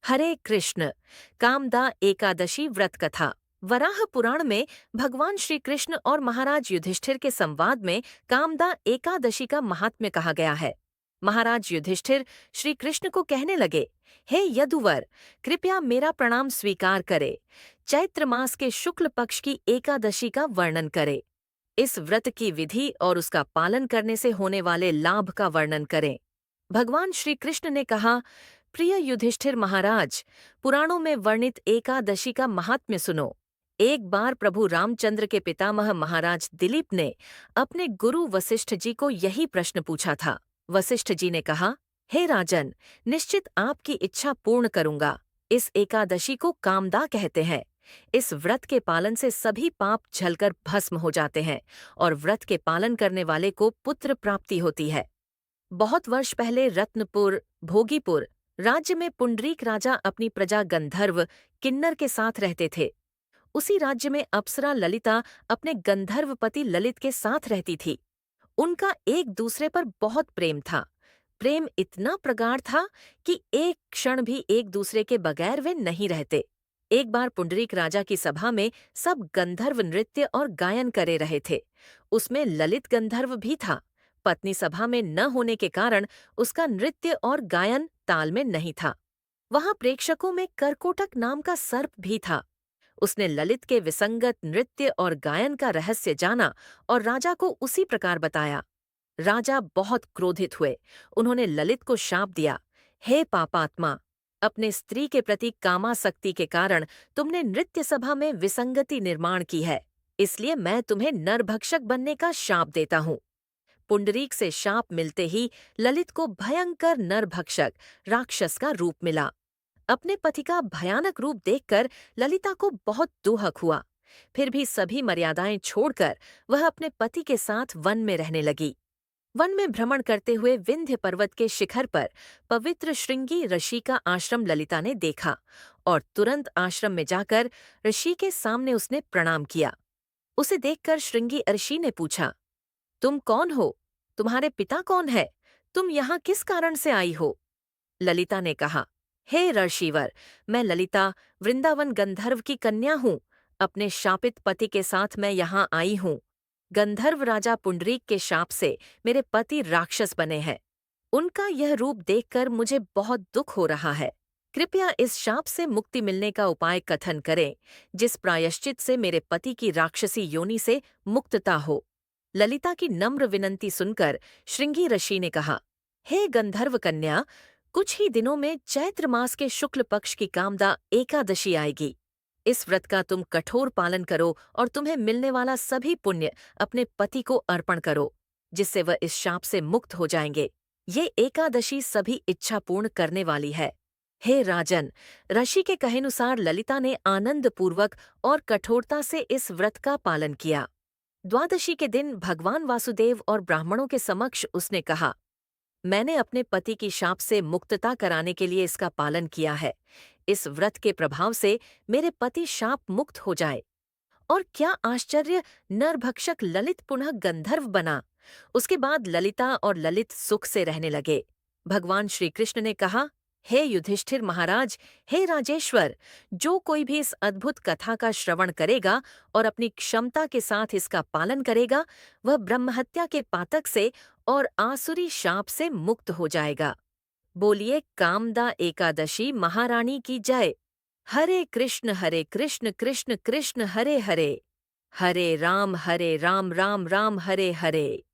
हरे कृष्ण। कामदा एकादशी व्रत कथा। वराह पुराण में भगवान श्री कृष्ण और महाराज युधिष्ठिर के संवाद में कामदा एकादशी का महात्म्य कहा गया है। महाराज युधिष्ठिर श्री कृष्ण को कहने लगे, हे यदुवर, कृपया मेरा प्रणाम स्वीकार करे। चैत्र मास के शुक्ल पक्ष की एकादशी का वर्णन करे। इस व्रत की विधि और उसका पालन करने से होने वाले लाभ का वर्णन करें। भगवान श्री कृष्ण ने कहा, प्रिय युधिष्ठिर महाराज, पुराणों में वर्णित एकादशी का महात्म्य सुनो। एक बार प्रभु रामचंद्र के पितामह महाराज दिलीप ने अपने गुरु वशिष्ठ जी को यही प्रश्न पूछा था। वशिष्ठ जी ने कहा, हे राजन, निश्चित आपकी इच्छा पूर्ण करूंगा। इस एकादशी को कामदा कहते हैं। इस व्रत के पालन से सभी पाप झलकर भस्म हो जाते हैं और व्रत के पालन करने वाले को पुत्र प्राप्ति होती है। बहुत वर्ष पहले रत्नपुर, भोगीपुर राज्य में पुंडरीक राजा अपनी प्रजा गंधर्व किन्नर के साथ रहते थे। उसी राज्य में अप्सरा ललिता अपने गंधर्व पति ललित के साथ रहती थी। उनका एक दूसरे पर बहुत प्रेम था। प्रेम इतना प्रगाढ़ था कि एक क्षण भी एक दूसरे के बगैर वे नहीं रहते। एक बार पुंडरीक राजा की सभा में सब गंधर्व नृत्य और गायन करे रहे थे। उसमें ललित गंधर्व भी था। पत्नी सभा में न होने के कारण उसका नृत्य और गायन ताल में नहीं था। वहां प्रेक्षकों में करकोटक नाम का सर्प भी था। उसने ललित के विसंगत नृत्य और गायन का रहस्य जाना और राजा को उसी प्रकार बताया। राजा बहुत क्रोधित हुए। उन्होंने ललित को शाप दिया, हे पापात्मा, अपने स्त्री के प्रति कामासक्ति के कारण तुमने नृत्य सभा में विसंगति निर्माण की है, इसलिए मैं तुम्हें नरभक्षक बनने का शाप देता हूँ। पुंडरीक से शाप मिलते ही ललित को भयंकर नरभक्षक राक्षस का रूप मिला। अपने पति का भयानक रूप देखकर ललिता को बहुत दुहक हुआ। फिर भी सभी मर्यादाएं छोड़कर वह अपने पति के साथ वन में रहने लगी। वन में भ्रमण करते हुए विंध्य पर्वत के शिखर पर पवित्र श्रृंगी ऋषि का आश्रम ललिता ने देखा और तुरंत आश्रम में जाकर ऋषि के सामने उसने प्रणाम किया। उसे देखकर श्रृंगी ऋषि ने पूछा, तुम कौन हो? तुम्हारे पिता कौन है? तुम यहाँ किस कारण से आई हो? ललिता ने कहा, हे ऋषिवर, मैं ललिता वृंदावन गंधर्व की कन्या हूँ। अपने शापित पति के साथ मैं यहाँ आई हूँ। गंधर्व राजा पुंडरीक के शाप से मेरे पति राक्षस बने हैं। उनका यह रूप देखकर मुझे बहुत दुख हो रहा है। कृपया इस शाप से मुक्ति मिलने का उपाय कथन करें, जिस प्रायश्चित से मेरे पति की राक्षसी योनि से मुक्तता हो। ललिता की नम्र विनंती सुनकर श्रृंगी ऋषि ने कहा, हे गंधर्व कन्या, कुछ ही दिनों में चैत्र मास के शुक्ल पक्ष की कामदा एकादशी आएगी। इस व्रत का तुम कठोर पालन करो और तुम्हें मिलने वाला सभी पुण्य अपने पति को अर्पण करो, जिससे वह इस शाप से मुक्त हो जाएंगे। ये एकादशी सभी इच्छा पूर्ण करने वाली है। हे राजन, ऋषि के कहेनुसार ललिता ने आनंद पूर्वक और कठोरता से इस व्रत का पालन किया। द्वादशी के दिन भगवान वासुदेव और ब्राह्मणों के समक्ष उसने कहा, मैंने अपने पति की शाप से मुक्तता कराने के लिए इसका पालन किया है। इस व्रत के प्रभाव से मेरे पति शाप मुक्त हो जाए। और क्या आश्चर्य, नरभक्षक ललित पुनः गंधर्व बना। उसके बाद ललिता और ललित सुख से रहने लगे। भगवान श्री कृष्ण ने कहा, हे युधिष्ठिर महाराज, हे राजेश्वर, जो कोई भी इस अद्भुत कथा का श्रवण करेगा और अपनी क्षमता के साथ इसका पालन करेगा, वह ब्रह्महत्या के पातक से और आसुरी शाप से मुक्त हो जाएगा। बोलिए कामदा एकादशी महारानी की जय। हरे कृष्ण कृष्ण कृष्ण हरे हरे, हरे राम राम राम हरे हरे।